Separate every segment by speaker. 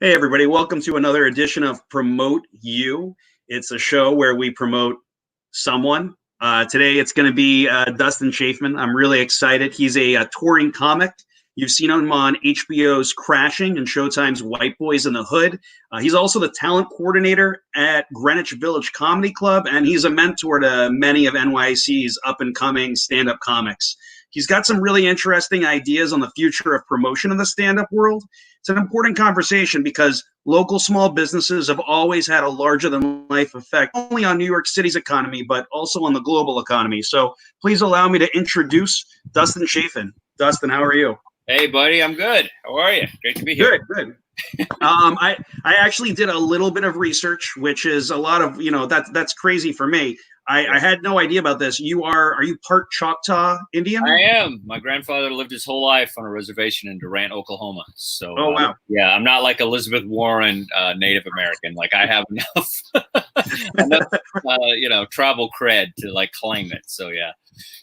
Speaker 1: Hey, everybody. Welcome to another edition of Promote You. It's a show where we promote someone. Today, it's going to be Dustin Chafin. I'm really excited. He's a touring comic. You've seen him on HBO's Crashing and Showtime's White Boys in the Hood. He's also the talent coordinator at Greenwich Village Comedy Club, and he's a mentor to many of NYC's up-and-coming stand-up comics. He's got some really interesting ideas on the future of promotion in the stand-up world. It's an important conversation because local small businesses have always had a larger-than-life effect, not only on New York City's economy, but also on the global economy. So please allow me to introduce Dustin Chafin. Dustin, how are you?
Speaker 2: Hey, buddy, I'm good. How are you? Great to be here.
Speaker 1: Good. I actually did a little bit of research, which is a lot of, that's crazy for me. I had no idea about this. Are you part Choctaw Indian?
Speaker 2: I am. My grandfather lived his whole life on a reservation in Durant, Oklahoma. So,
Speaker 1: wow.
Speaker 2: Yeah, I'm not like Elizabeth Warren, Native American. Like I have enough tribal cred to like claim it. So, yeah.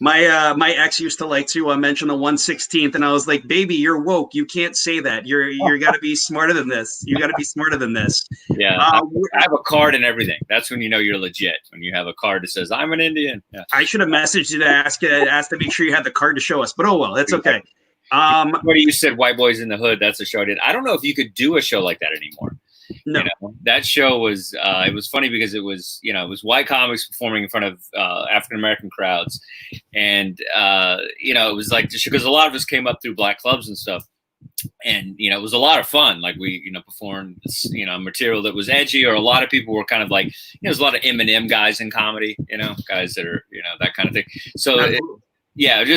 Speaker 1: My ex used to like to mention the 1/16th, and I was like, "Baby, you're woke. You can't say that. You're got to be smarter than this. You got to be smarter than this."
Speaker 2: Yeah, I have a card and everything. That's when you know you're legit. When you have a card that says "I'm an Indian." Yeah.
Speaker 1: I should have messaged you to ask to make sure you had the card to show us. But oh well, that's okay.
Speaker 2: What you said, White Boys in the Hood. That's a show I did. I don't know if you could do a show like that anymore.
Speaker 1: No.
Speaker 2: That show was it was funny because it was white comics performing in front of African American crowds, and it was like just because a lot of us came up through black clubs and stuff, and it was a lot of fun. Like we performed material that was edgy, or a lot of people were kind of like there's a lot of Eminem guys in comedy, guys that are that kind of thing. So. As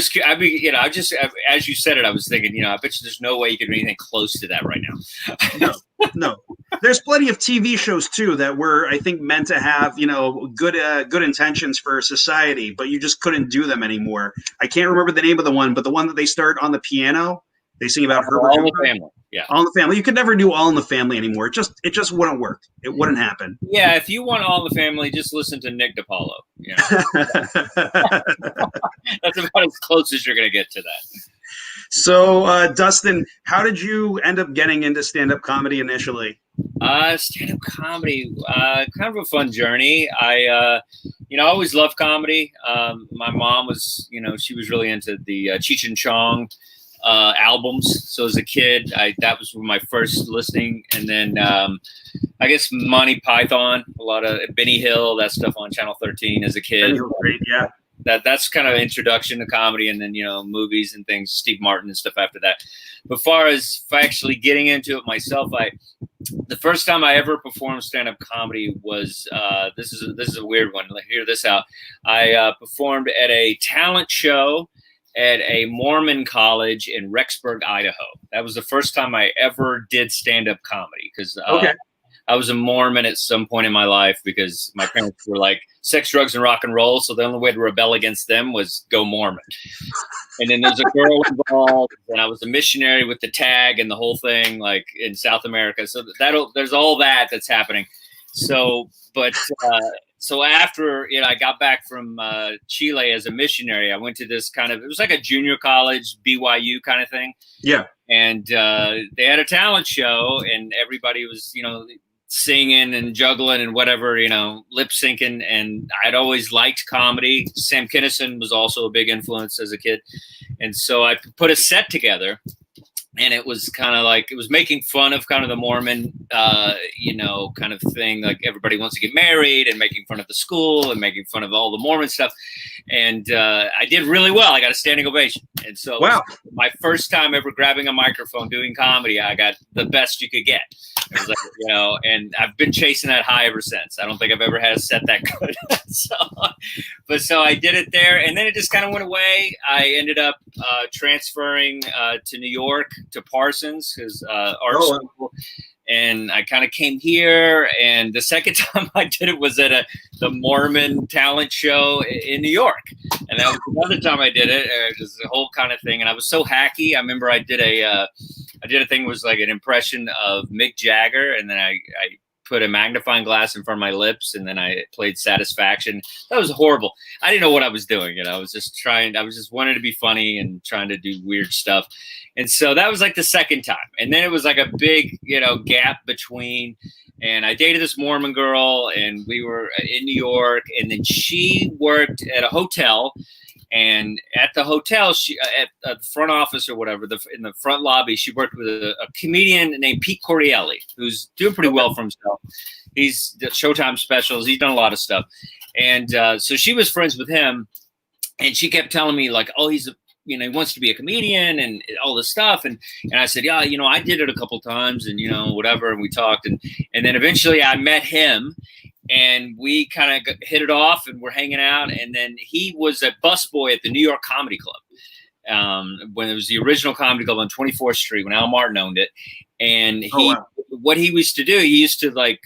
Speaker 2: you said it, I was thinking, I bet you there's no way you could do anything close to that right now.
Speaker 1: No. There's plenty of TV shows too that were, I think, meant to have, good intentions for society, but you just couldn't do them anymore. I can't remember the name of the one, but the one that they start on the piano, they sing about Herbert.
Speaker 2: All in the Family. Yeah.
Speaker 1: All in the Family. You could never do All in the Family anymore. It just wouldn't work. It wouldn't happen.
Speaker 2: Yeah, if you want All in the Family, just listen to Nick DiPaolo. That's about as close as you're going to get to that.
Speaker 1: So, Dustin, how did you end up getting into stand-up comedy initially?
Speaker 2: Stand-up comedy, kind of a fun journey. I always loved comedy. My mom was, she was really into the Cheech and Chong albums. So as a kid, that was my first listening. And then I guess Monty Python, a lot of Benny Hill, that stuff on Channel 13 as a kid.
Speaker 1: Benny Hill, great, yeah.
Speaker 2: That's kind of introduction to comedy, and then movies and things, Steve Martin and stuff after that. But as far as actually getting into it myself, the first time I ever performed stand-up comedy was this is a weird one. Hear this out. I performed at a talent show at a Mormon college in Rexburg, Idaho. That was the first time I ever did stand-up comedy because I was a Mormon at some point in my life because my parents were like sex, drugs, and rock and roll. So the only way to rebel against them was go Mormon. And then there's a girl involved, and I was a missionary with the tag and the whole thing, like in South America. So there's all that's happening. So after I got back from Chile as a missionary, I went to this it was like a junior college BYU kind of thing.
Speaker 1: Yeah.
Speaker 2: And they had a talent show, and everybody was singing and juggling and whatever, lip syncing. And I'd always liked comedy. Sam Kinison was also a big influence as a kid. And so I put a set together, and it was kind of like, it was making fun of kind of the Mormon, kind of thing. Like everybody wants to get married, and making fun of the school and making fun of all the Mormon stuff. And I did really well. I got a standing ovation. And so
Speaker 1: wow.
Speaker 2: My first time ever grabbing a microphone doing comedy, I got the best you could get. It was like, and I've been chasing that high ever since. I don't think I've ever had a set that good. So I did it there, and then it just kind of went away. I ended up transferring to New York to Parsons, his art school. And I kind of came here, and the second time I did it was at the Mormon talent show in New York. And that was another time I did it. It was the whole kind of thing. And I was so hacky. I remember I did a thing that was like an impression of Mick Jagger. And then I put a magnifying glass in front of my lips, and then I played Satisfaction. That was horrible. I didn't know what I was doing. I was just wanting to be funny and trying to do weird stuff. And so that was like the second time. And then it was like a big, gap between. And I dated this Mormon girl, and we were in New York, and then she worked at a hotel. And at the hotel, she at the front office or whatever, in the front lobby, she worked with a comedian named Pete Cordielli, who's doing pretty well for himself. He's the Showtime specials. He's done a lot of stuff. And so she was friends with him, and she kept telling me like, oh, he wants to be a comedian and all this stuff. And I said, yeah, I did it a couple times and, whatever. And we talked. And then eventually I met him, and we kind of hit it off, and we're hanging out. And then he was a busboy at the New York Comedy Club when it was the original comedy club on 24th Street when Al Martin owned it. And what he used to do, he used to like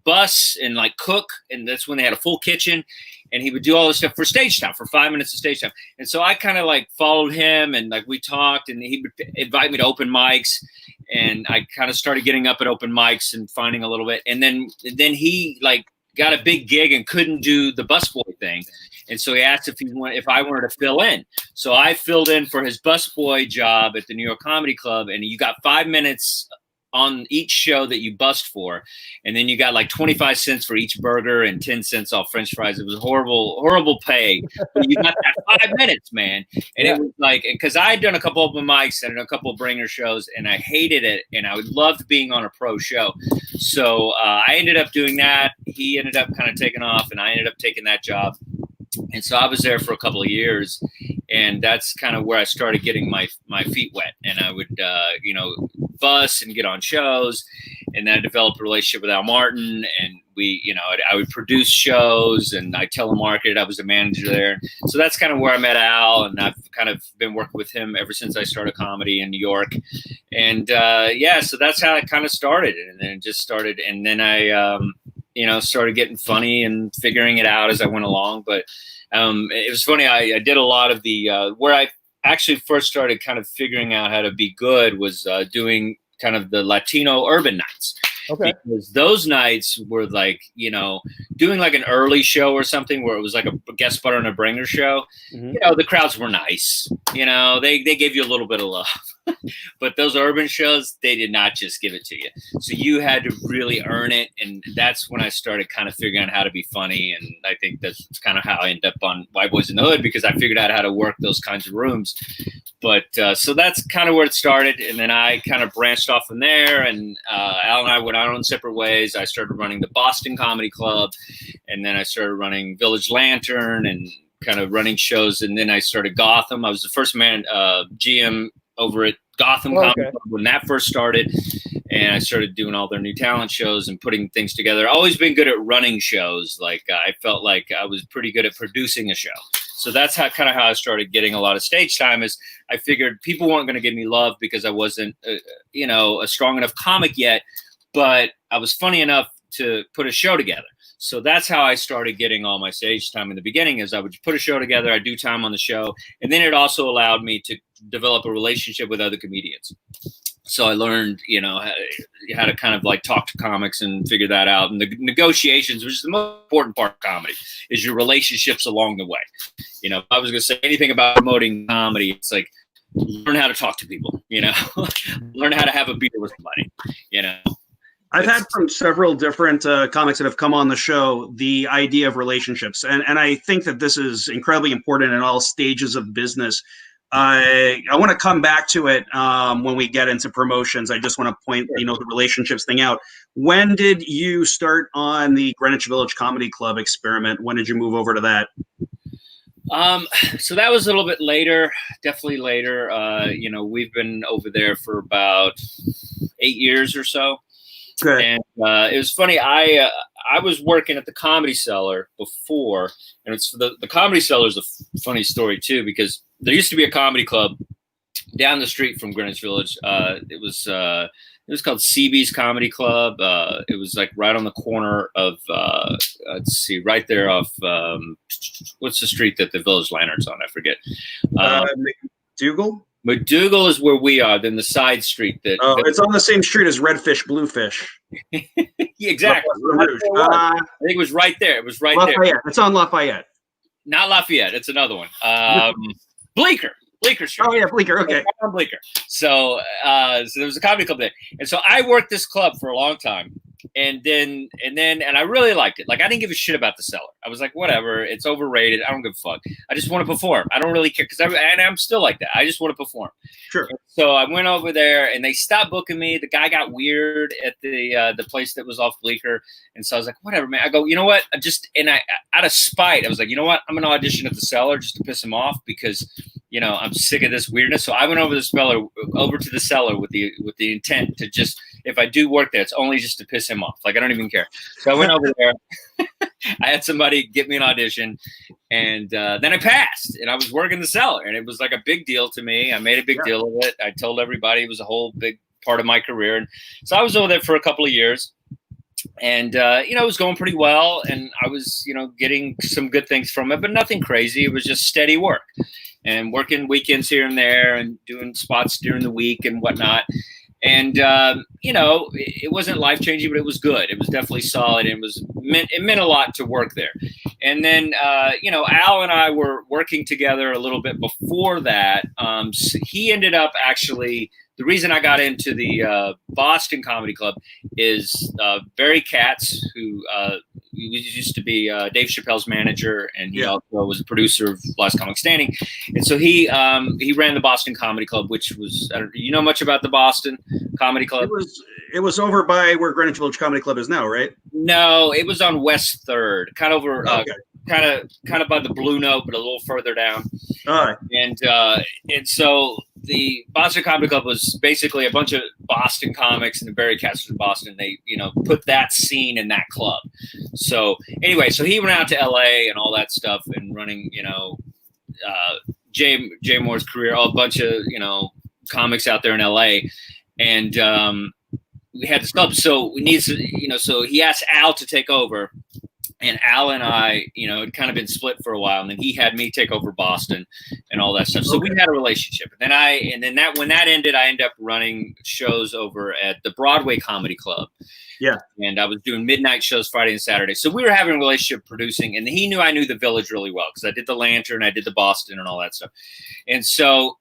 Speaker 2: bus and like cook. And that's when they had a full kitchen. And he would do all this stuff for stage time, for 5 minutes of stage time. And so I kind of like followed him, and like we talked, and he would invite me to open mics. And I kind of started getting up at open mics and finding a little bit. And then he like got a big gig and couldn't do the busboy thing. And so he asked if I wanted to fill in. So I filled in for his busboy job at the New York Comedy Club. And you got 5 minutes on each show that you bussed for. And then you got like 25 cents for each burger and 10 cents off French fries. It was horrible pay. But you got that 5 minutes, man. And it was like, because I had done a couple open mics and a couple of bringer shows, and I hated it. And I loved being on a pro show. So I ended up doing that. He ended up kind of taking off, and I ended up taking that job. And so I was there for a couple of years, and that's kind of where I started getting my feet wet. And I would, bus and get on shows, and then I developed a relationship with Al Martin, and I would produce shows, and I telemarketed. I was a manager there. So that's kind of where I met Al, and I've kind of been working with him ever since I started comedy in New York. And so that's how it kind of started. And then it just started, and then I started getting funny and figuring it out as I went along. But it was funny. I did a lot of the where I actually first started kind of figuring out how to be good was doing kind of the Latino urban nights. Okay. Because those nights were like, doing like an early show or something where it was like a guest spot on a bringer show. Mm-hmm. The crowds were nice. They gave you a little bit of love. But those urban shows, they did not just give it to you. So you had to really earn it. And that's when I started kind of figuring out how to be funny. And I think that's kind of how I ended up on White Boys in the Hood, because I figured out how to work those kinds of rooms. But so that's kind of where it started. And then I kind of branched off from there. And Al and I went our own separate ways. I started running the Boston Comedy Club. And then I started running Village Lantern and kind of running shows. And then I started Gotham. I was the first GM over at Gotham Comedy Club when that first started. And I started doing all their new talent shows and putting things together. I've always been good at running shows. Like I felt like I was pretty good at producing a show. So that's how I started getting a lot of stage time. Is I figured people weren't going to give me love because I wasn't, a strong enough comic yet, but I was funny enough to put a show together. So that's how I started getting all my stage time in the beginning. Is I would put a show together, I'd do time on the show, and then it also allowed me to develop a relationship with other comedians. So I learned, how to kind of like talk to comics and figure that out. And the negotiations, which is the most important part of comedy, is your relationships along the way. If I was going to say anything about promoting comedy, it's like learn how to talk to people, learn how to have a beer with somebody,
Speaker 1: I've had from several different comics that have come on the show the idea of relationships. And I think that this is incredibly important in all stages of business. I want to come back to it when we get into promotions. I just want to point, the relationships thing out. When did you start on the Greenwich Village Comedy Club experiment? When did you move over to that?
Speaker 2: So that was a little bit later, definitely later. We've been over there for about 8 years or so. Okay. And it was funny. I was working at the Comedy Cellar before, and it's the Comedy Cellar is a funny story too, because there used to be a comedy club down the street from Greenwich Village. It was called CB's Comedy Club. It was like right on the corner of right there off what's the street that the Village Lantern's on? I forget.
Speaker 1: McDougal?
Speaker 2: McDougal is where we are. Then the side street that.
Speaker 1: Oh, it's on the same street as Redfish, Bluefish.
Speaker 2: Yeah, exactly. I think it was right there. It was right
Speaker 1: Lafayette.
Speaker 2: there.
Speaker 1: It's on Lafayette.
Speaker 2: Not Lafayette. It's another one. Bleecker Street.
Speaker 1: Oh yeah, Bleecker. Okay.
Speaker 2: On Bleecker. So there was a comedy club there, and so I worked this club for a long time, and I really liked it. Like, I didn't give a shit about the Cellar. I was like, whatever, it's overrated. I don't give a fuck. I just want to perform. I don't really care, because I'm still like that. I just want to perform.
Speaker 1: Sure.
Speaker 2: And so I went over there, and they stopped booking me. The guy got weird at the place that was off Bleecker, and so I was like, whatever, man. I go, you know what? Out of spite, I was like, you know what? I'm gonna audition at the Cellar just to piss him off, because I'm sick of this weirdness. So I went over to the Cellar with the intent to just, if I do work there, it's only just to piss him off. Like, I don't even care. So I went over there. I had somebody get me an audition, and then I passed, and I was working the Cellar, and it was like a big deal to me. I made a big deal of it. I told everybody it was a whole big part of my career. And so I was over there for a couple of years, and it was going pretty well, and I was getting some good things from it, but nothing crazy. It was just steady work, and working weekends here and there, and doing spots during the week and whatnot. And it wasn't life-changing, but it was good. It was definitely solid. It meant a lot to work there. And then Al and I were working together a little bit before that. So he ended up actually, the reason I got into the Boston Comedy Club is Barry Katz, who used to be Dave Chappelle's manager, and he also was a producer of Last Comic Standing. And so he ran the Boston Comedy Club, which was, you know much about the Boston Comedy Club?
Speaker 1: It was over by where Greenwich Village Comedy Club is now, right?
Speaker 2: No, it was on West 3rd, kind of over, kind of by the Blue Note, but a little further down.
Speaker 1: All right.
Speaker 2: And so the Boston Comedy Club was basically a bunch of Boston comics, and the Barry Katz was in Boston. They, put that scene in that club. So anyway, so he went out to LA and all that stuff, and running, Jay Moore's career, a bunch of, comics out there in LA. And we had this club. So we needed to, so he asked Al to take over. And Al and I, had kind of been split for a while, and then he had me take over Boston and all that stuff. So we had a relationship. And then when that ended, I ended up running shows over at the Broadway Comedy Club. Yeah. And I was doing midnight shows Friday and Saturday. So we were having a relationship producing, and he knew I knew the Village really well, because I did the Lantern, I did the Boston and all that stuff. And so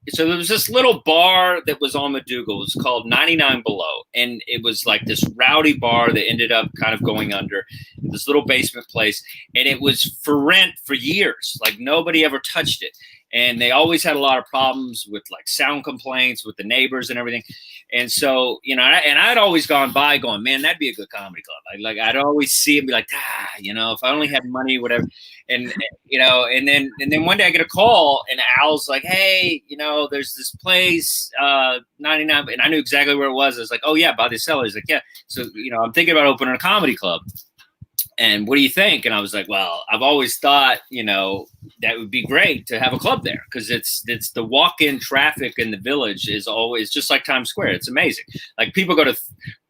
Speaker 2: so there was this little bar that was on McDougal. It was called 99 Below. And it was like this rowdy bar that ended up kind of going under, this little basement place. And it was for rent for years. Like, nobody ever touched it. And they always had a lot of problems with like sound complaints with the neighbors and everything. And so, I'd always gone by going, man, that'd be a good comedy club. I'd always see it and be like, if I only had money, whatever. And then one day I get a call, and Al's like, hey, there's this place, 99. And I knew exactly where it was. I was like, oh yeah, by the Cellar. He's like, yeah. So, I'm thinking about opening a comedy club. And what do you think? And I was like, well, I've always thought, that would be great to have a club there, because it's the walk-in traffic in the Village is always just like Times Square. It's amazing. Like, people go to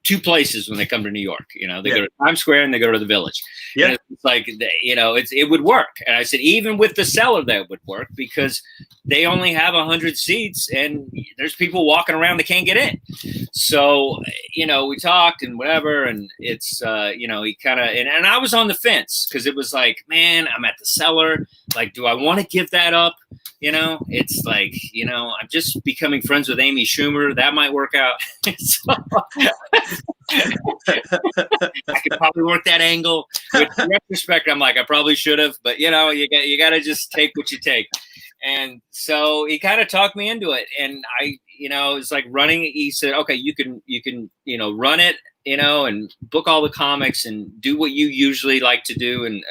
Speaker 2: two places when they come to New York. They go to Times Square and they go to the Village. Yeah, and it's like it would work. And I said, even with the Cellar, that would work, because they only have 100 seats, and there's people walking around that can't get in. So we talked and whatever, and it's he kind of and I was on the fence, because it was like, man, I'm at the Cellar. Like, do I want to give that up? It's like, I'm just becoming friends with Amy Schumer. That might work out. So, I could probably work that angle. With retrospect, I'm like, I probably should have, but you got to just take what you take. And so he kind of talked me into it, and I, it's like running. He said, okay, you can, run it, and book all the comics and do what you usually like to do. And,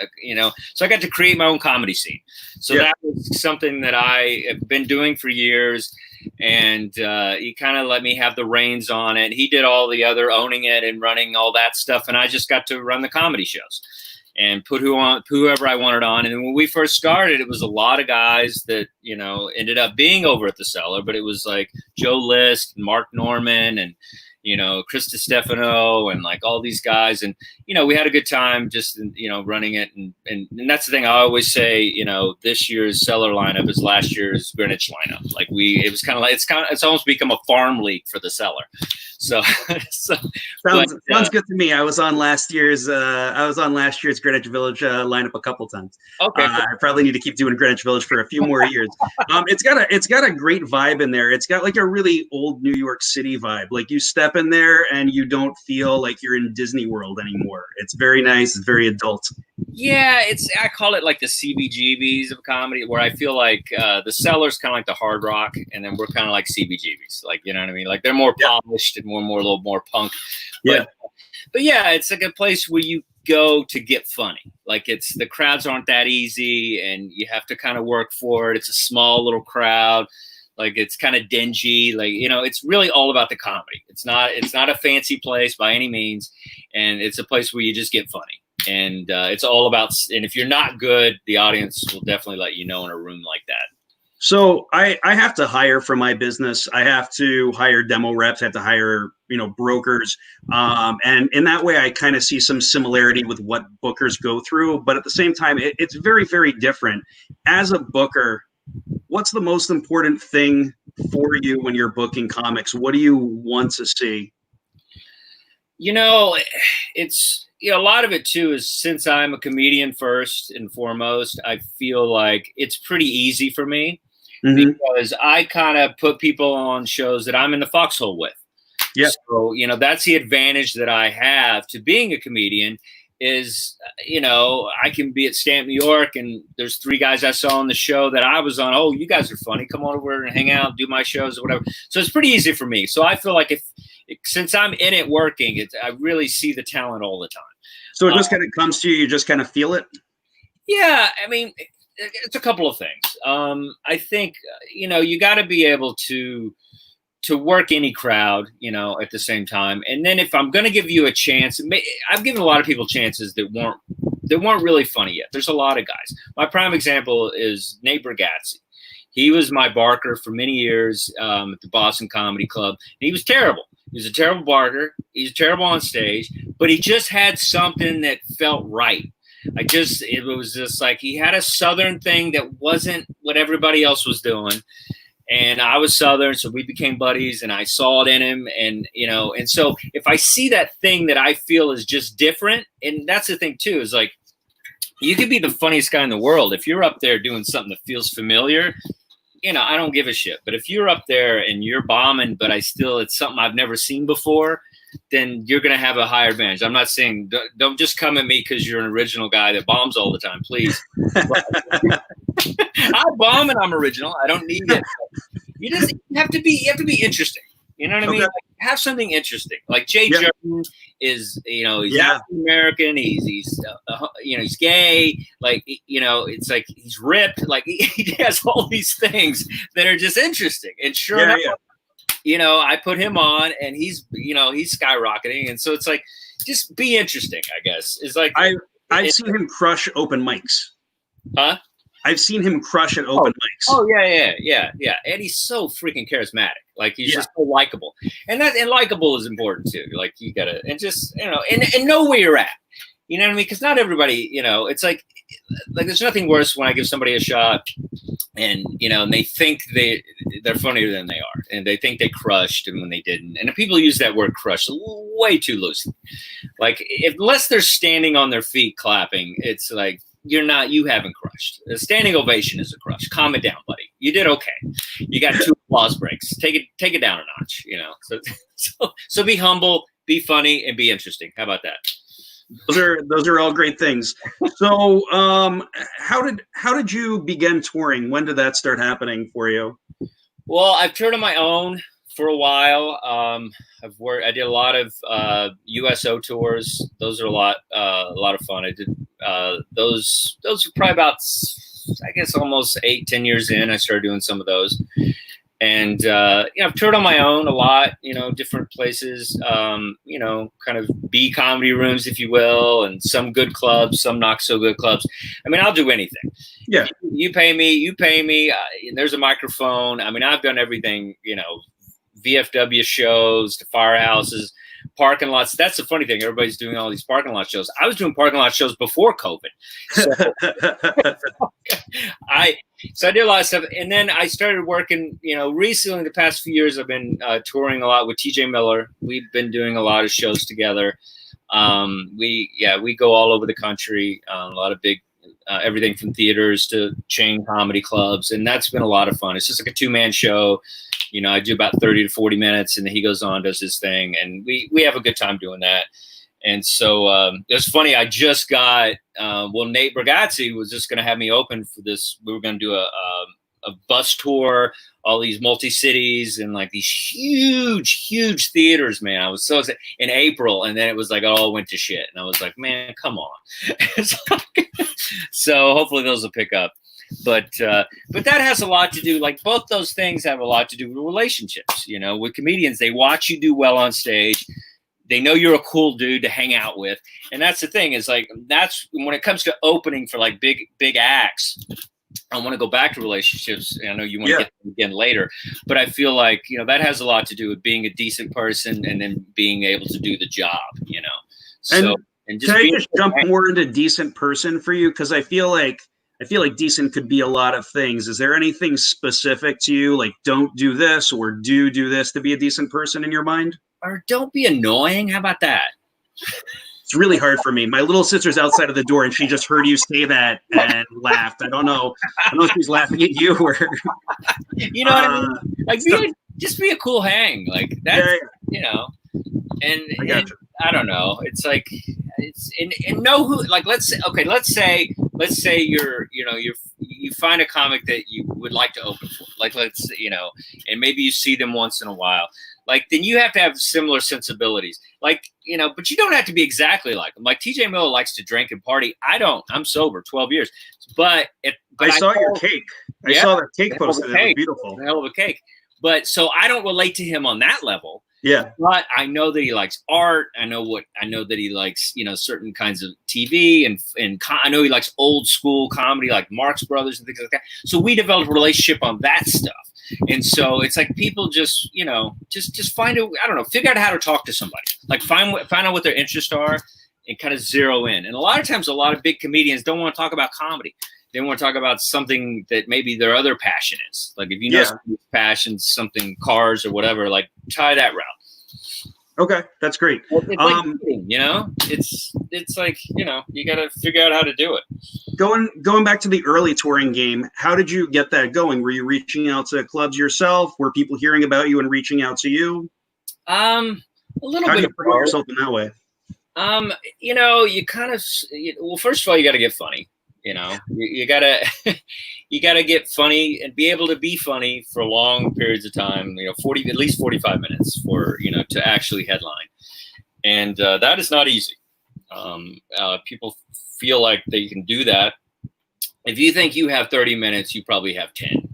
Speaker 2: so I got to create my own comedy scene. So that was something that I have been doing for years. And he kind of let me have the reins on it. He did all the other owning it and running all that stuff. And I just got to run the comedy shows and put whoever I wanted on. And when we first started, it was a lot of guys that, ended up being over at the Cellar, but it was like Joe List and Mark Norman and, Chris Stefano and like all these guys. And, we had a good time just, running it. And that's the thing I always say, this year's Cellar lineup is last year's Greenwich lineup. Like it was kind of like, it's almost become a farm league for the Cellar. So,
Speaker 1: sounds good to me. I was on last year's Greenwich Village lineup a couple times.
Speaker 2: Okay, cool.
Speaker 1: I probably need to keep doing Greenwich Village for a few more years. It's got a great vibe in there. It's got like a really old New York City vibe. Like you step in there and you don't feel like you're in Disney World anymore. It's very nice. It's very adult.
Speaker 2: Yeah, I call it like the CBGBs of comedy, where I feel like the Cellar's kind of like the Hard Rock, and then we're kind of like CBGBs. Like, you know what I mean? Like they're more polished and more a little more punk. But yeah, it's like a place where you go to get funny. Like the crowds aren't that easy, and you have to kind of work for it. It's a small little crowd. Like it's kind of dingy. Like, it's really all about the comedy. It's not a fancy place by any means, and it's a place where you just get funny. And it's all about. And if you're not good, the audience will definitely let you know in a room like that.
Speaker 1: So I have to hire for my business. I have to hire demo reps. I have to hire, brokers. And in that way, I kind of see some similarity with what bookers go through. But at the same time, it's very, very different. As a booker, what's the most important thing for you when you're booking comics? What do you want to see?
Speaker 2: It's a lot of it too is, since I'm a comedian first and foremost, I feel like it's pretty easy for me because I kind of put people on shows that I'm in the foxhole with. Yeah. So, that's the advantage that I have to being a comedian is, I can be at Stamp New York and there's 3 guys I saw on the show that I was on. Oh, you guys are funny. Come on over and hang out, do my shows or whatever. So it's pretty easy for me. So I feel like since I'm in it working, I really see the talent all the time.
Speaker 1: So it just kind of comes to you, you just kind of feel it?
Speaker 2: Yeah, I mean, it's a couple of things. I think, you got to be able to work any crowd, at the same time. And then if I'm going to give you a chance, I've given a lot of people chances that weren't really funny yet. There's a lot of guys. My prime example is Nate Bargatze. He was my barker for many years at the Boston Comedy Club. And he was terrible. He was a terrible barker. He's terrible on stage, but he just had something that felt right. It was just like he had a Southern thing that wasn't what everybody else was doing. And I was Southern, so we became buddies, and I saw it in him. And, and so if I see that thing that I feel is just different, and that's the thing too, is like, you could be the funniest guy in the world. If you're up there doing something that feels familiar, I don't give a shit. But if you're up there and you're bombing, but it's something I've never seen before, then you're going to have a higher advantage. I'm not saying don't just come at me because you're an original guy that bombs all the time, please. I bomb and I'm original. I don't need it. You have to be interesting. You know what I mean? Like, have something interesting. Like Jay Jordan is, he's African American. He's gay. Like, it's like he's ripped. Like he has all these things that are just interesting. And sure enough, I put him on, and he's skyrocketing. And so it's like, just be interesting, I guess. It's like
Speaker 1: I've seen him crush open mics.
Speaker 2: Huh?
Speaker 1: I've seen him crush at open mics.
Speaker 2: Oh yeah. And he's so freaking charismatic. Like he's just so likable, and likable is important too. Like you gotta, and just and know where you're at. You know what I mean? Because not everybody, it's like there's nothing worse when I give somebody a shot, and and they think they're funnier than they are, and they think they crushed, and when they didn't. And people use that word "crush" way too loosely. Like unless they're standing on their feet clapping, it's like. You haven't crushed. A standing ovation is a crush. Calm it down, buddy. You did okay. You got 2 applause breaks. Take it down a notch, So be humble, be funny, and be interesting. How about that?
Speaker 1: Those are all great things. So how did you begin touring? When did that start happening for you?
Speaker 2: Well, I've toured on my own for a while. I did a lot of USO tours. Those are a lot of fun. I did those were probably about, I guess, almost 8-10 years in. I started doing some of those, and I've toured on my own a lot. Different places. Kind of B comedy rooms, if you will, and some good clubs, some not so good clubs. I mean, I'll do anything. Yeah, you pay me. And there's a microphone. I mean, I've done everything. VFW shows to firehouses, parking lots. That's the funny thing. Everybody's doing all these parking lot shows. I was doing parking lot shows before COVID. So I did a lot of stuff. And then I started working, recently in the past few years, I've been touring a lot with TJ Miller. We've been doing a lot of shows together. We go all over the country, a lot of big, everything from theaters to chain comedy clubs. And that's been a lot of fun. It's just like a 2-man show. I do about 30 to 40 minutes and then he goes on, does his thing. And we have a good time doing that. And so it's funny. I just got, Nate Bargatze was just going to have me open for this. We were going to do a bus tour, all these multi-cities and like these huge theaters, man. I was so excited in April. And then it was like, all went to shit. And I was like, man, come on. So hopefully those will pick up. But that has a lot to do, like both those things have a lot to do with relationships, with comedians. They watch you do well on stage. They know you're a cool dude to hang out with. And that's the thing is like, that's when it comes to opening for like big acts. I want to go back to relationships. I know you want to get them again later, but I feel like, that has a lot to do with being a decent person and then being able to do the job, So, and just
Speaker 1: can I just jump more into decent person for you? Cause I feel like decent could be a lot of things. Is there anything specific to you? Like don't do this or do this to be a decent person in your mind?
Speaker 2: Or don't be annoying. How about that?
Speaker 1: It's really hard for me. My little sister's outside of the door and she just heard you say that and laughed. I don't know if she's laughing at you or
Speaker 2: you know what I mean? Like just be a cool hang. Like that's and I don't know. It's like and know who, like let's say you find a comic that you would like to open for. Like and maybe you see them once in a while. Like, then you have to have similar sensibilities. Like, but you don't have to be exactly like them. Like, TJ Miller likes to drink and party. I don't. I'm sober, 12 years. But
Speaker 1: I saw your cake. I saw that cake posted. It was beautiful.
Speaker 2: A hell of a cake. But so I don't relate to him on that level.
Speaker 1: Yeah.
Speaker 2: But I know that he likes art. I know that he likes, certain kinds of TV and I know he likes old school comedy like Marx Brothers and things like that. So we developed a relationship on that stuff. And so it's like people just, just find out, I don't know, figure out how to talk to somebody. Like find out what their interests are and kind of zero in. And a lot of times, a lot of big comedians don't want to talk about comedy. They want to talk about something that maybe their other passion is. Like if you know somebody's passion, something cars or whatever, like try that route.
Speaker 1: Okay, that's great.
Speaker 2: It's like eating, it's like, you got to figure out how to do it.
Speaker 1: Going back to the early touring game, how did you get that going? Were you reaching out to clubs yourself? Were people hearing about you and reaching out to you?
Speaker 2: A little
Speaker 1: how
Speaker 2: bit.
Speaker 1: How do you promote yourself in that way?
Speaker 2: You kind of, well, first of all, you got to get funny. You gotta get funny and be able to be funny for long periods of time. At least 45 minutes for to actually headline, and that is not easy. People feel like they can do that. If you think you have 30 minutes, you probably have 10.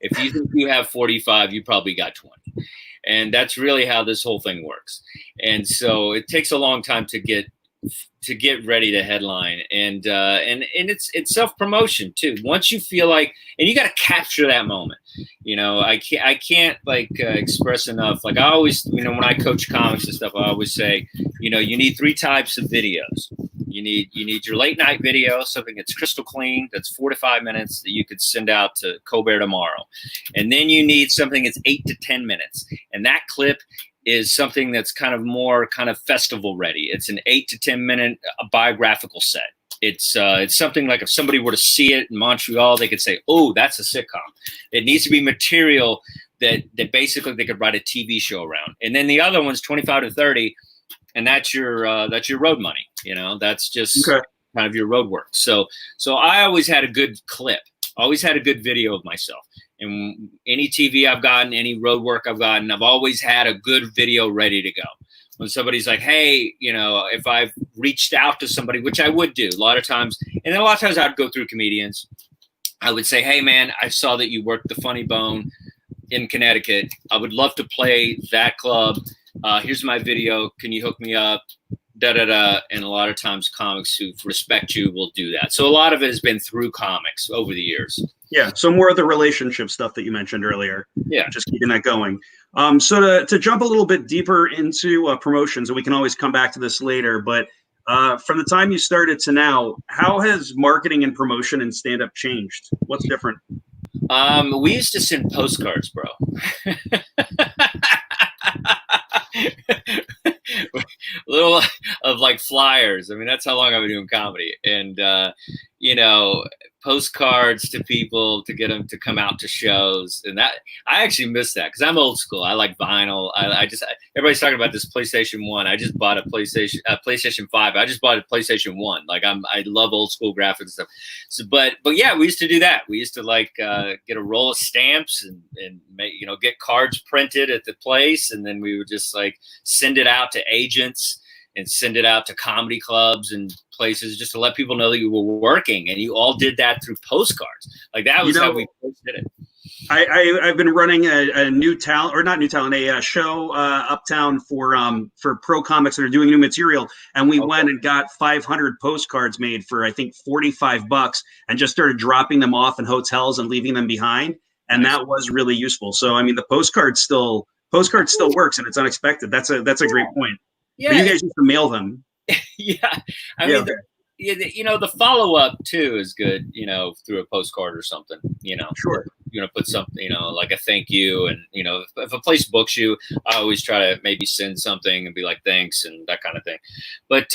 Speaker 2: If you think you have 45, you probably got 20. And that's really how this whole thing works. And so it takes a long time to get ready to headline, and it's self-promotion too. Once you feel like, and you got to capture that moment. I can't express enough. Like I always, when I coach comics and stuff, I always say, you need 3 types of videos. You need your late night video, something that's crystal clean, that's 4 to 5 minutes that you could send out to Colbert tomorrow. And then you need something that's 8 to 10 minutes. And that clip is something that's kind of festival ready. It's an 8 to 10 minute biographical set. It's something like if somebody were to see it in Montreal, they could say, oh, that's a sitcom. It needs to be material that basically they could write a TV show around. And then the other one's 25 to 30. And that's your road money. That's just kind of your road work. So I always had a good clip, always had a good video of myself. And any TV I've gotten, any road work I've gotten, I've always had a good video ready to go. When somebody's like, hey, if I've reached out to somebody, which I would do a lot of times, and then a lot of times I'd go through comedians. I would say, hey, man, I saw that you worked the Funny Bone in Connecticut. I would love to play that club. Here's my video. Can you hook me up? Da-da-da. And a lot of times comics who respect you will do that. So a lot of it has been through comics over the years.
Speaker 1: Yeah. So more of the relationship stuff that you mentioned earlier.
Speaker 2: Yeah.
Speaker 1: Just keeping that going. So to jump a little bit deeper into promotions, and we can always come back to this later, but from the time you started to now, how has marketing and promotion and stand-up changed? What's different?
Speaker 2: We used to send postcards, bro. Little of like flyers. I mean, that's how long I've been doing comedy. And, postcards to people to get them to come out to shows. And that, I actually miss that because I'm old school. I like vinyl. Everybody's talking about this PlayStation 1. I just bought a PlayStation 5. I just bought a PlayStation 1. Like I love old school graphics and stuff. So, but yeah, we used to do that. We used to get a roll of stamps and make, get cards printed at the place. And then we would just send it out to agents and send it out to comedy clubs and places just to let people know that you were working, and you all did that through postcards. Like that was how we first did it.
Speaker 1: I've been running a new talent, or not new talent, a show uptown for pro comics that are doing new material, and we went and got 500 postcards made for I think $45, and just started dropping them off in hotels and leaving them behind, and that was really useful. So I mean, the postcard still works, and it's unexpected. That's a great point. Yeah, but you guys used to mail them.
Speaker 2: Yeah, I mean, the follow up too is good. Through a postcard or something.
Speaker 1: Sure.
Speaker 2: Put something, like a thank you, and if a place books you, I always try to maybe send something and be like thanks and that kind of thing. But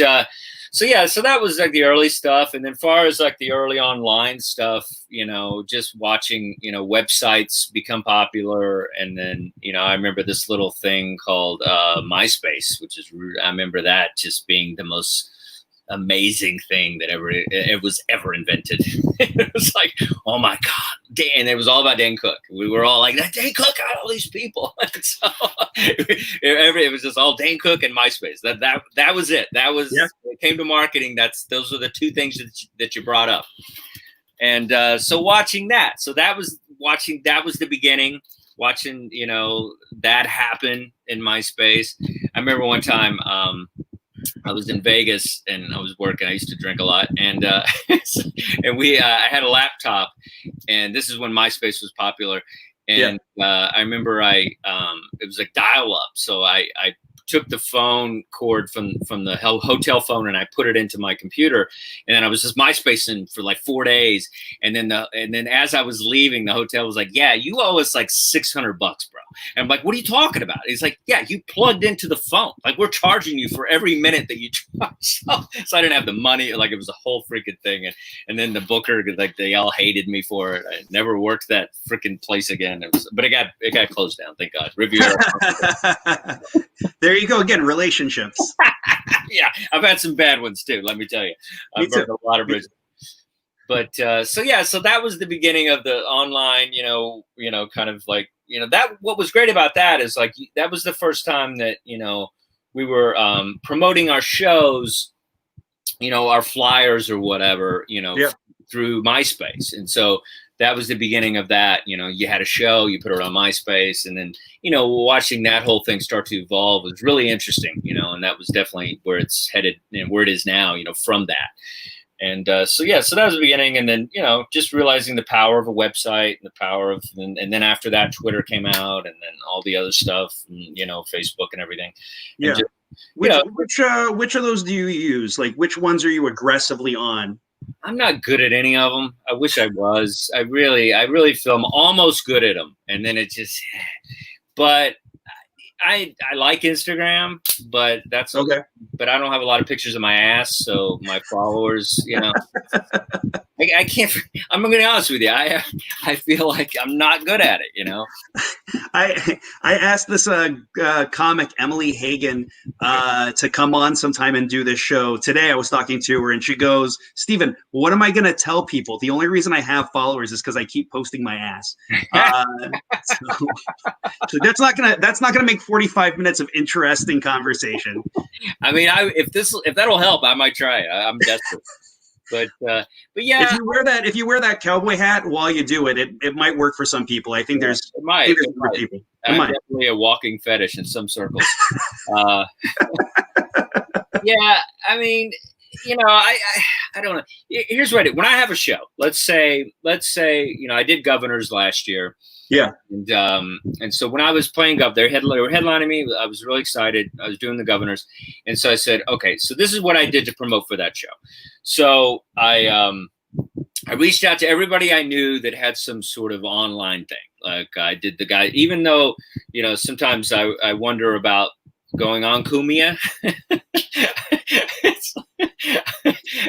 Speaker 2: so that was like the early stuff, and then far as like the early online stuff, just watching websites become popular, and then I remember this little thing called MySpace, which is I remember that just being the most amazing thing that it was ever invented. It was like, oh my God, and it was all about Dan Cook. We were all like, that Dan Cook got all these people. So it was just all Dan Cook and MySpace. That was it. That was when it came to marketing. Those are the two things that you brought up. And so watching that. So that was the beginning. Watching that happen in MySpace. I remember one time I was in Vegas and I was working. I used to drink a lot, and I had a laptop, and this is when MySpace was popular. And I remember it was like dial up, so I took the phone cord from the hotel phone and I put it into my computer, and then I was just MySpacing for like 4 days, and then as I was leaving, the hotel was like, yeah, you owe us like $600, bro. And I'm like, what are you talking about? He's like, yeah, you plugged into the phone, like we're charging you for every minute that you charge. So I didn't have the money, like it was a whole freaking thing. And then the booker, like they all hated me for it. I never worked that freaking place again. But it got closed down, thank God. Riviera.
Speaker 1: There you go again, relationships.
Speaker 2: Yeah, I've had some bad ones too, let me tell you. I've burned a lot of bridges. But so that was the beginning of the online, kind of like, that what was great about that is like that was the first time that, we were promoting our shows, our flyers or whatever, through MySpace. And so that was the beginning of that. You had a show, you put it on MySpace, and then, watching that whole thing start to evolve was really interesting, and that was definitely where it's headed and where it is now, from that. And so that was the beginning. And then, just realizing the power of a website and the power of, and then after that, Twitter came out, and then all the other stuff, and, Facebook and everything.
Speaker 1: Yeah. And just, which of those do you use? Like, which ones are you aggressively on?
Speaker 2: I'm not good at any of them. I wish I was. I really feel I'm almost good at them. And then it just, but I like Instagram, but that's okay. But I don't have a lot of pictures of my ass, so my followers, I can't. I'm going to be honest with you. I feel like I'm not good at it.
Speaker 1: I asked this comic Emily Hagen to come on sometime and do this show. Today I was talking to her and she goes, Steven, what am I going to tell people? The only reason I have followers is because I keep posting my ass. So that's not gonna make 45 minutes of interesting conversation.
Speaker 2: I mean, if that'll help, I might try it. I'm desperate. But yeah,
Speaker 1: if you wear that cowboy hat while you do it, it might work for some people. I think there's people.
Speaker 2: I'm definitely a walking fetish in some circles. Yeah, I mean, I don't know. Here's what I do. When I have a show, let's say, I did Governors last year.
Speaker 1: Yeah.
Speaker 2: And so when I was playing Gov, they were headlining me. I was really excited. I was doing the Governors. And so I said, okay, so this is what I did to promote for that show. So I reached out to everybody I knew that had some sort of online thing. Like I did the guy, even though, sometimes I wonder about going on Kumia.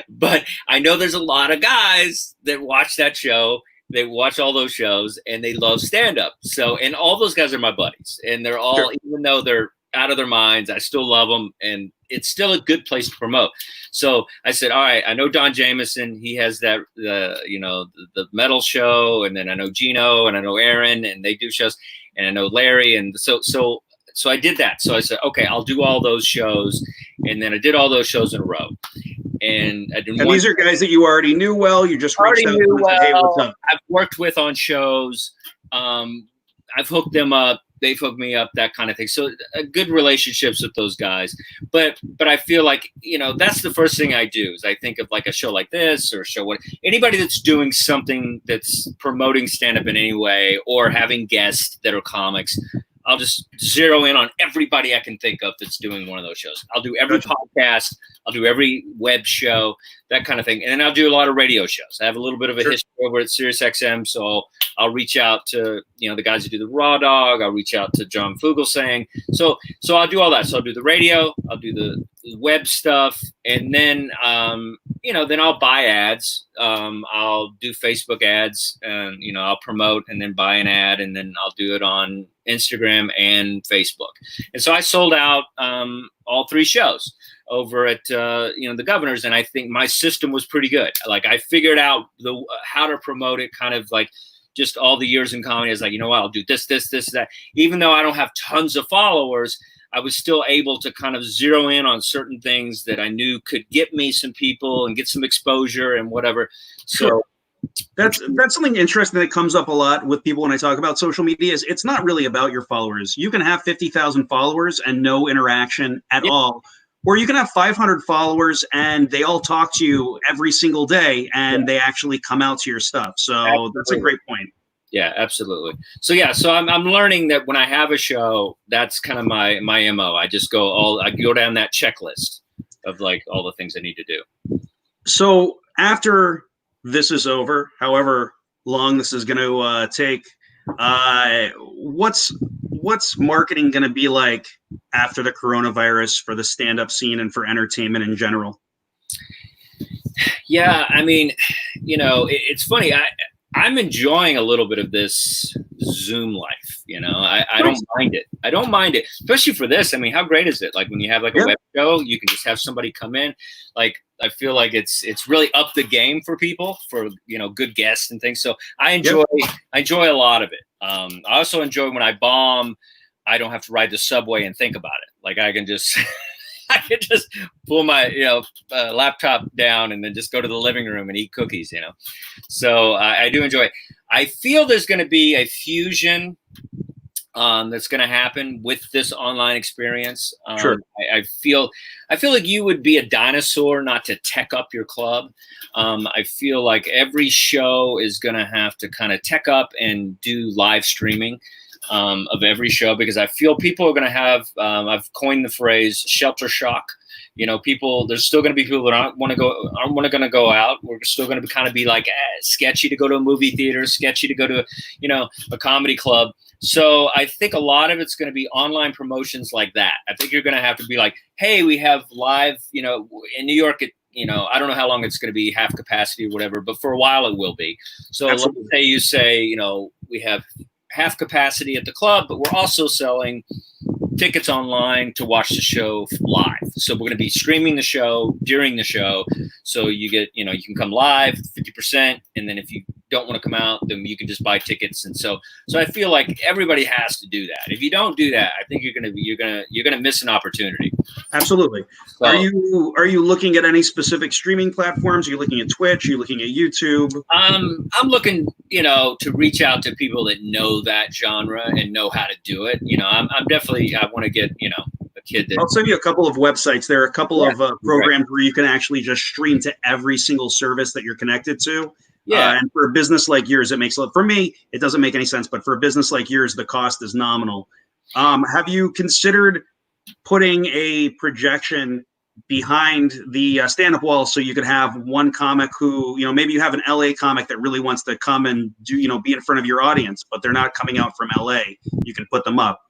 Speaker 2: But I know there's a lot of guys that watch that show. They watch all those shows and they love stand-up. So, and all those guys are my buddies, and they're all, sure, even though they're out of their minds, I still love them, and it's still a good place to promote. So I said, all right, I know Don Jameson. He has that, the metal show. And then I know Gino, and I know Aaron, and they do shows, and I know Larry. And so I did that. So I said, okay, I'll do all those shows. And then I did all those shows in a row. And
Speaker 1: these are guys that you already knew well. You just reached out and said, hey, what's up?
Speaker 2: I've worked with on shows. I've hooked them up. They've hooked me up, that kind of thing. So good relationships with those guys. But I feel like, that's the first thing I do is I think of like a show like this or a show, anybody that's doing something that's promoting stand-up in any way or having guests that are comics. I'll just zero in on everybody I can think of that's doing one of those shows. I'll do every podcast. I'll do every web show, that kind of thing. And then I'll do a lot of radio shows. I have a little bit of a history over at Sirius XM. So I'll reach out to, the guys who do the Raw Dog. I'll reach out to John Fugelsang. So I'll do all that. So I'll do the radio. I'll do the web stuff. And then, then I'll buy ads. I'll do Facebook ads and, I'll promote and then buy an ad, and then I'll do it on Instagram and Facebook. And so I sold out all 3 shows over at the Governors, and I think my system was pretty good. Like I figured out how to promote it, kind of like just all the years in comedy. I was like, I'll do this, that. Even though I don't have tons of followers, I was still able to kind of zero in on certain things that I knew could get me some people and get some exposure and whatever. So.
Speaker 1: Sure. That's something interesting that comes up a lot with people when I talk about social media. Is it's not really about your followers. You can have 50,000 followers and no interaction at all, or you can have 500 followers and they all talk to you every single day and they actually come out to your stuff. So absolutely. That's a great point.
Speaker 2: Yeah, absolutely. So I'm learning that when I have a show, that's kind of my MO. I just go down that checklist of like all the things I need to do.
Speaker 1: So after this is over, however long this is going to take, what's marketing going to be like after the coronavirus for the stand-up scene and for entertainment in general?
Speaker 2: Yeah, I mean, it's funny. I'm enjoying a little bit of this Zoom life. I don't mind it. I don't mind it, especially for this. I mean, how great is it? Like when you have like a web show, you can just have somebody come in. Like I feel like it's really up the game for people, for good guests and things. So I enjoy a lot of it. I also enjoy when I bomb, I don't have to ride the subway and think about it. Like I can just pull my laptop down and then just go to the living room and eat cookies. So I do enjoy it. I feel there's going to be a fusion that's going to happen with this online experience.
Speaker 1: Sure.
Speaker 2: I feel like you would be a dinosaur not to tech up your club. I feel like every show is going to have to kind of tech up and do live streaming of every show, because I feel people are going to have, I've coined the phrase shelter shock. There's still going to be people that aren't going to go out. We're still going to kind of be like sketchy to go to a movie theater, sketchy to go to, a comedy club. So I think a lot of it's going to be online promotions like that. I think you're going to have to be like, hey, we have live, in New York, I don't know how long it's going to be, half capacity or whatever, but for a while it will be. So Absolutely. Let's say you say, we have half capacity at the club, but we're also selling tickets online to watch the show live. So we're going to be streaming the show during the show. So you get, you can come live 50%. And then if you don't want to come out, then you can just buy tickets. And so I feel like everybody has to do that. If you don't do that, I think you're going to miss an opportunity.
Speaker 1: Absolutely.
Speaker 2: So,
Speaker 1: Are you looking at any specific streaming platforms? Are you looking at Twitch? Are you looking at YouTube?
Speaker 2: I'm looking, to reach out to people that know that genre and know how to do it. I'm definitely, I want to get, a kid that.
Speaker 1: I'll send you a couple of websites. There are a couple of programs where you can actually just stream to every single service that you're connected to.
Speaker 2: Yeah.
Speaker 1: And for a business like yours, it makes for me, it doesn't make any sense. But for a business like yours, the cost is nominal. Have you considered putting a projection behind the stand-up wall so you could have one comic who, maybe you have an LA comic that really wants to come and do, be in front of your audience, but they're not coming out from LA. You can put them up.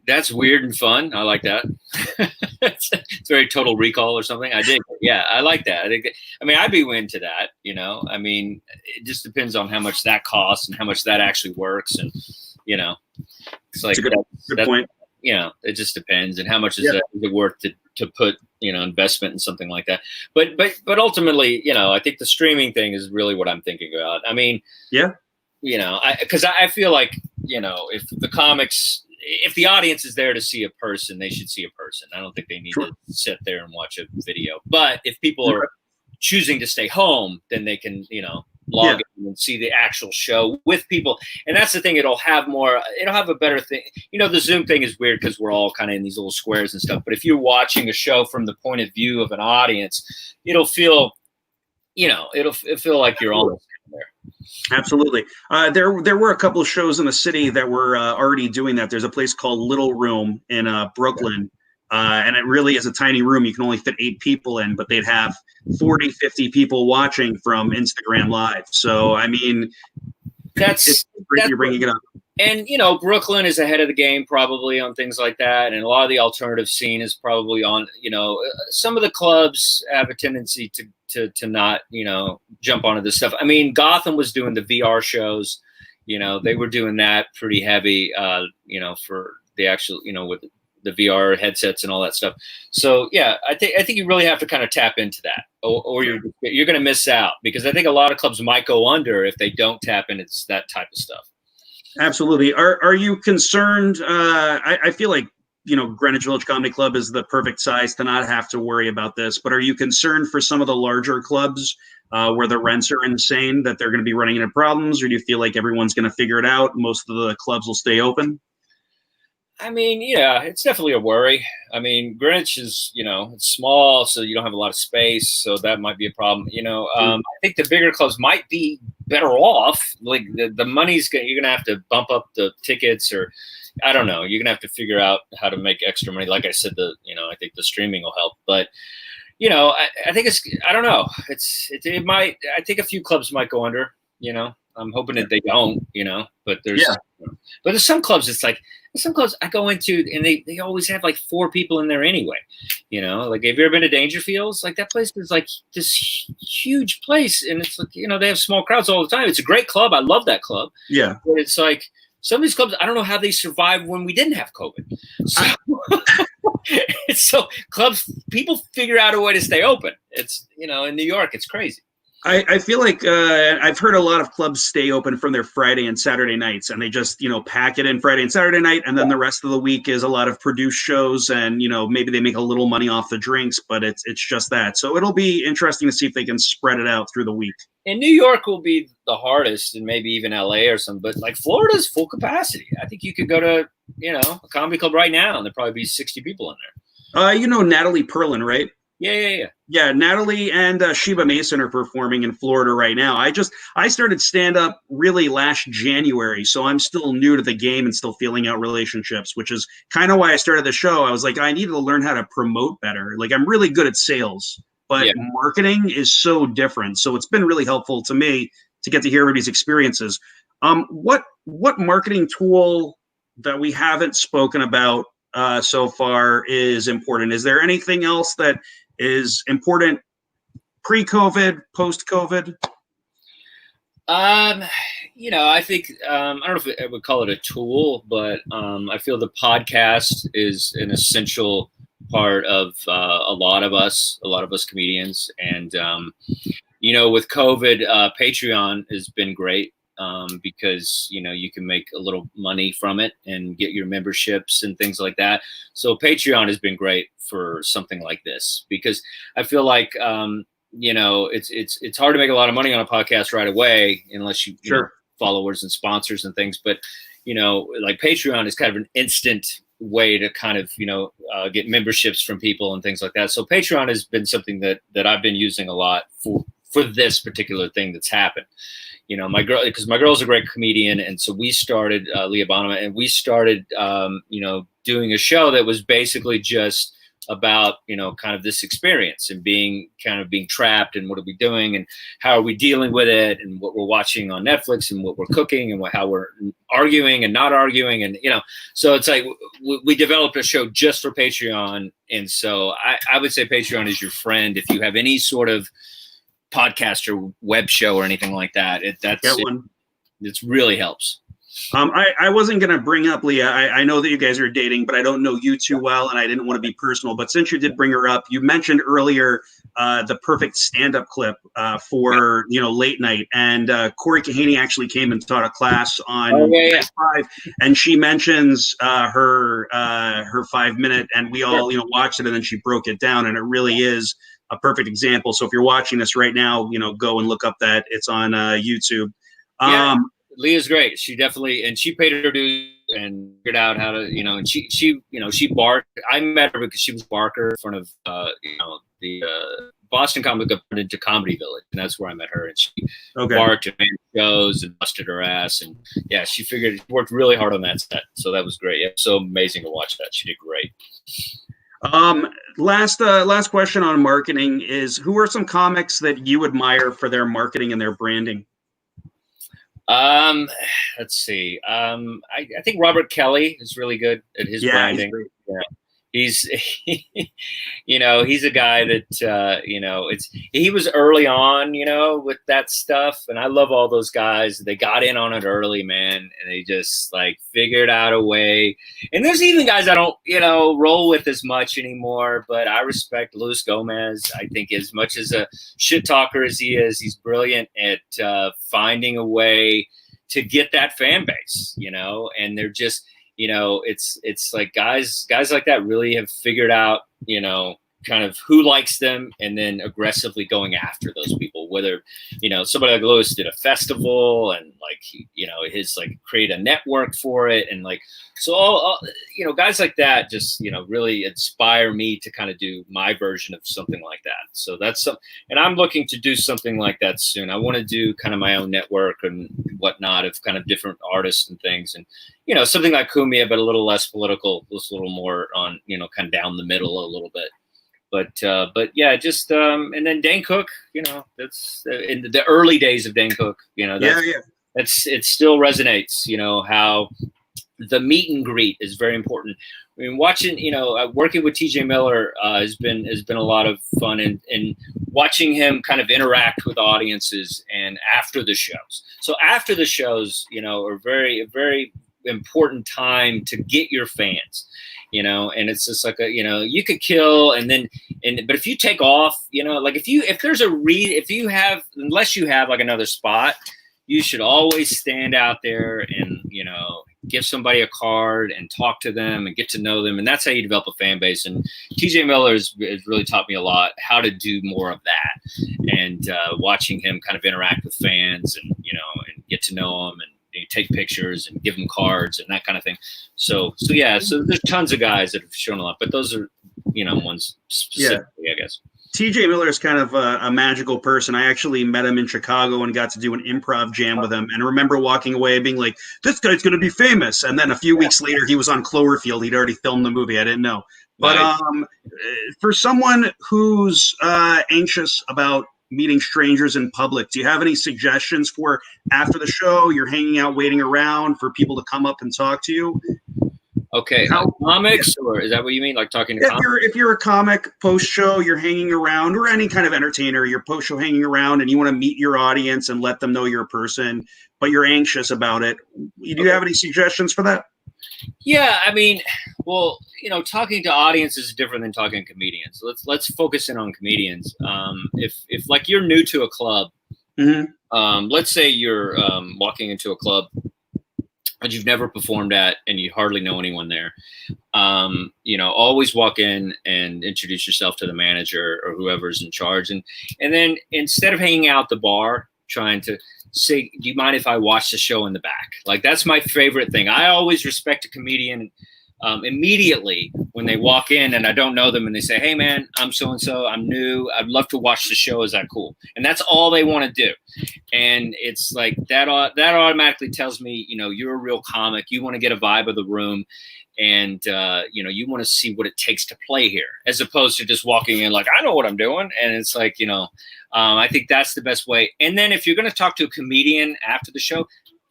Speaker 2: That's weird and fun. I like that. It's very Total Recall or something. I dig it. Yeah, I like that. I'd be into that, it just depends on how much that costs and how much that actually works. And, it's like,
Speaker 1: good point.
Speaker 2: It just depends. And how much is it worth to put, investment in something like that. But ultimately, I think the streaming thing is really what I'm thinking about. Because I feel like, if the audience is there to see a person, they should see a person. I don't think they need to sit there and watch a video. But if people are choosing to stay home, then they can, log in and see the actual show with people. And that's the thing. It'll have a better thing. The Zoom thing is weird because we're all kind of in these little squares and stuff. But if you're watching a show from the point of view of an audience, it'll feel, it'll feel like you're almost there.
Speaker 1: Absolutely. There were a couple of shows in the city that were already doing that. There's a place called Little Room in Brooklyn. And it really is a tiny room. You can only fit 8 people in, but they'd have 40, 50 people watching from Instagram Live. So,
Speaker 2: that's
Speaker 1: you're bringing it up.
Speaker 2: And, Brooklyn is ahead of the game probably on things like that. And a lot of the alternative scene is probably on, some of the clubs have a tendency to not, jump onto this stuff. Gotham was doing the VR shows, they were doing that pretty heavy, for the actual, with the VR headsets and all that stuff. So yeah, I think you really have to kind of tap into that, or you're going to miss out, because I think a lot of clubs might go under if they don't tap into that type of stuff.
Speaker 1: Absolutely. Are you concerned? I feel like, Greenwich Village Comedy Club is the perfect size to not have to worry about this, but are you concerned for some of the larger clubs where the rents are insane that they're going to be running into problems, or do you feel like everyone's going to figure it out? Most of the clubs will stay open?
Speaker 2: Yeah, it's definitely a worry. Greenwich is, it's small, so you don't have a lot of space, so that might be a problem. I think the bigger clubs might be better off. Like the money's you're gonna have to bump up the tickets, or I don't know. You're gonna have to figure out how to make extra money. Like I said, I think the streaming will help, but I think I don't know. It might. I think a few clubs might go under. I'm hoping that they don't. But there's some clubs. It's like some clubs I go into, and they always have like 4 people in there anyway. Like, have you ever been to Dangerfields? Like, that place is like this huge place, and it's like, they have small crowds all the time. It's a great club. I love that club. Yeah. But it's like some of these clubs, I don't know how they survived when we didn't have COVID. So clubs, people figure out a way to stay open. It's, in New York, it's crazy.
Speaker 1: I feel like I've heard a lot of clubs stay open from their Friday and Saturday nights, and they just, pack it in Friday and Saturday night. And then the rest of the week is a lot of produced shows, and, maybe they make a little money off the drinks, but it's just that. So it'll be interesting to see if they can spread it out through the week.
Speaker 2: And New York will be the hardest, and maybe even LA or something, but like Florida's full capacity. I think you could go to, a comedy club right now, and there'll probably be 60 people in there.
Speaker 1: Natalie Perlin, right?
Speaker 2: Yeah.
Speaker 1: Natalie and Sheba Mason are performing in Florida right now. I started stand-up really last January, so I'm still new to the game and still feeling out relationships, which is kind of why I started the show. I was like, I needed to learn how to promote better. Like, I'm really good at sales, but marketing is so different. So it's been really helpful to me to get to hear everybody's experiences. What marketing tool that we haven't spoken about so far is important? Is there anything else that is important pre-COVID, post-COVID?
Speaker 2: I think I don't know if I would call it a tool, but I feel the podcast is an essential part of a lot of us comedians. And with COVID, Patreon has been great. because, you can make a little money from it and get your memberships and things like that. So Patreon has been great for something like this, because I feel like, it's hard to make a lot of money on a podcast right away unless you know, followers and sponsors and things. But, like Patreon is kind of an instant way to kind of, get memberships from people and things like that. So Patreon has been something that I've been using a lot for this particular thing that's happened. My girl's a great comedian. And so we started, Leah Bonham, and we started, doing a show that was basically just about, kind of this experience and being trapped, and what are we doing and how are we dealing with it, and what we're watching on Netflix and what we're cooking and how we're arguing and not arguing. And, so it's like we developed a show just for Patreon. And so I would say Patreon is your friend if you have any sort of podcast or web show or anything like that. It really helps.
Speaker 1: I wasn't going to bring up Leah. I know that you guys are dating, but I don't know you too well, and I didn't want to be personal. But since you did bring her up, you mentioned earlier the perfect stand-up clip for late night, and Corey Kahaney actually came and taught a class on 5, and she mentions her 5-minute, and we all watched it, and then she broke it down, and it really is a perfect example. So if you're watching this right now, go and look up that. It's on YouTube.
Speaker 2: Leah's great. She definitely, and she paid her dues and figured out how to, and she barked. I met her because she was Barker in front of, the Boston Comic Club turned into Comedy Village, and that's where I met her. And she barked and made shows and busted her ass, and she worked really hard on that set. So that was great. Yeah, so amazing to watch that. She did great.
Speaker 1: Last question on marketing is, who are some comics that you admire for their marketing and their branding?
Speaker 2: Let's see. I think Robert Kelly is really good at his branding. He's a guy that, he was early on, with that stuff. And I love all those guys. They got in on it early, man. And they just figured out a way. And there's even guys I don't, roll with as much anymore, but I respect Luis Gomez. I think as much as a shit talker as he is, he's brilliant at, finding a way to get that fan base, and they're just, it's like guys like that really have figured out, kind of who likes them, and then aggressively going after those people, whether, somebody like Lewis did a festival and his create a network for it. And so all guys like that just, really inspire me to kind of do my version of something like that. So that's and I'm looking to do something like that soon. I want to do kind of my own network and whatnot of kind of different artists and things. And, something like Kumia, but a little less political, just a little more on, kind of down the middle a little bit. But yeah, just and then Dane Cook, that's in the early days of Dane Cook, it still resonates, how the meet and greet is very important. I mean, watching, working with TJ Miller has been a lot of fun, and watching him kind of interact with audiences and after the shows. So after the shows, are very, very important time to get your fans. And it's just you could kill but if you take off, unless you have another spot, you should always stand out there and, give somebody a card and talk to them and get to know them. And that's how you develop a fan base. And TJ Miller has really taught me a lot how to do more of that, and watching him kind of interact with fans and, and get to know them and take pictures and give them cards and that kind of thing. So there's tons of guys that have shown a lot, but those are, ones specifically, I guess.
Speaker 1: TJ Miller is kind of a magical person. I actually met him in Chicago and got to do an improv jam with him. And I remember walking away being like, this guy's going to be famous. And then a few weeks later, he was on Cloverfield. He'd already filmed the movie. I didn't know. But for someone who's anxious about meeting strangers in public, do you have any suggestions for after the show, you're hanging out, waiting around for people to come up and talk to you?
Speaker 2: Okay, comics, or is that what you mean? Like talking to comics?
Speaker 1: If you're a comic post-show, you're hanging around, or any kind of entertainer, you're post-show hanging around, and you want to meet your audience and let them know you're a person, but you're anxious about it. Do you have any suggestions for that?
Speaker 2: Yeah, I mean, well, talking to audiences is different than talking to comedians. Let's focus in on comedians. If you're new to a club Let's say you're walking into a club that you've never performed at and you hardly know anyone there. Always walk in and introduce yourself to the manager or whoever's in charge. And then instead of hanging out at the bar, trying to say, do you mind if I watch the show in the back? Like, that's my favorite thing. I always respect a comedian immediately when they walk in and I don't know them and they say, hey man, I'm so-and-so, I'm new, I'd love to watch the show. Is that cool? And that's all they want to do. And it's like that automatically tells me, you're a real comic. You want to get a vibe of the room. And, you want to see what it takes to play here, as opposed to just walking in like, I know what I'm doing. And it's like, I think that's the best way. And then if you're going to talk to a comedian after the show,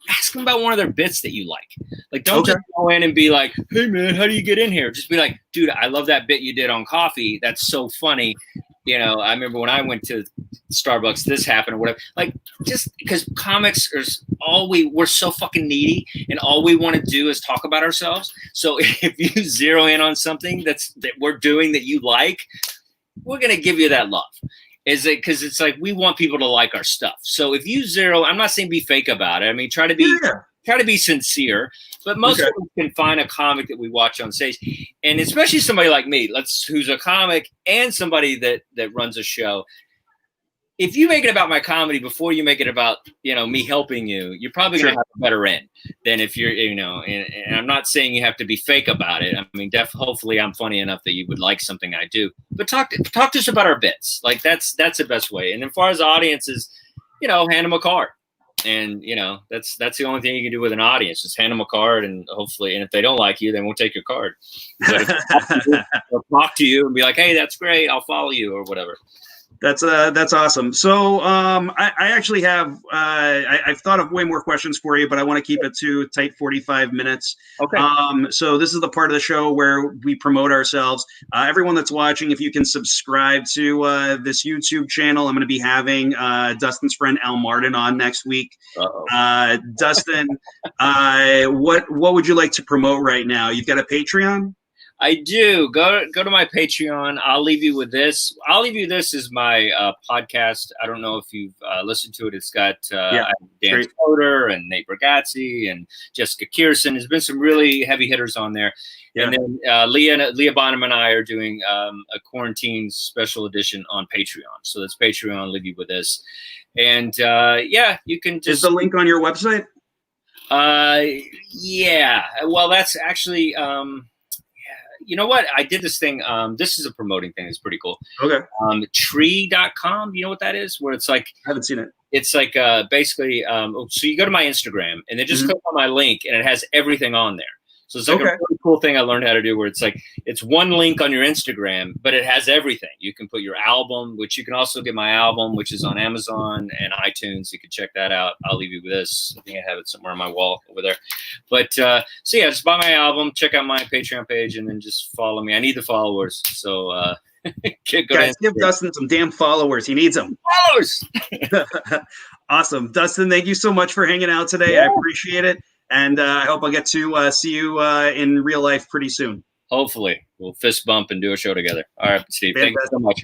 Speaker 2: ask them about one of their bits that you like. Like, don't just go in and be like, hey man, how do you get in here? Just be like, dude, I love that bit you did on coffee. That's so funny. I remember when I went to Starbucks, this happened or whatever. Like, just because comics we're so fucking needy and all we want to do is talk about ourselves. So if you zero in on something that we're doing that you like, we're going to give you that love. Is it because it's like we want people to like our stuff. So if you zero, I'm not saying be fake about it. I mean, try to be sincere. But most of us can find a comic that we watch on stage, and especially somebody like me, who's a comic and somebody that runs a show. If you make it about my comedy before you make it about me helping you, you're probably gonna have a better end than if you're And I'm not saying you have to be fake about it. I mean, hopefully I'm funny enough that you would like something I do. But talk to us about our bits. Like that's the best way. And as far as audiences, hand them a card. And that's the only thing you can do with an audience, is hand them a card, and hopefully, and if they don't like you, then we'll take your card. But if they'll talk to you and be like, hey, that's great, I'll follow you or whatever.
Speaker 1: That's awesome. So I actually have I've thought of way more questions for you, but I want to keep it to tight 45 minutes. Okay. So this is the part of the show where we promote ourselves. Everyone that's watching, if you can subscribe to this YouTube channel, I'm going to be having Dustin's friend Al Martin on next week. Dustin, what would you like to promote right now? You've got a Patreon?
Speaker 2: I do. Go to my Patreon. I'll leave you with this. This is my podcast. I don't know if you've listened to it. It's got Dan Soder and Nate Bargatze and Jessica Kirsten. There's been some really heavy hitters on there. Yeah. And then Leah Bonham and I are doing a quarantine special edition on Patreon. So that's Patreon. I'll leave you with this. And you can just... Is
Speaker 1: the link on your website?
Speaker 2: Yeah. Well, that's actually... you know what? I did this thing. This is a promoting thing. It's pretty cool. Okay. Tree.com. You know what that is? Where it's like,
Speaker 1: I haven't seen it.
Speaker 2: It's like basically, so you go to my Instagram and then just click on my link and it has everything on there. So it's like a really cool thing I learned how to do, where it's like, it's one link on your Instagram, but it has everything. You can put your album, which you can also get my album, which is on Amazon and iTunes. You can check that out. I'll leave you with this. I think I have it somewhere on my wall over there. But just buy my album, check out my Patreon page, and then just follow me. I need the followers. So
Speaker 1: guys, give Dustin some damn followers. He needs them.
Speaker 2: Followers.
Speaker 1: Awesome. Dustin, thank you so much for hanging out today. Yeah. I appreciate it. And I hope I get to see you in real life pretty soon.
Speaker 2: Hopefully. We'll fist bump and do a show together. All right, Steve. Thank you so much.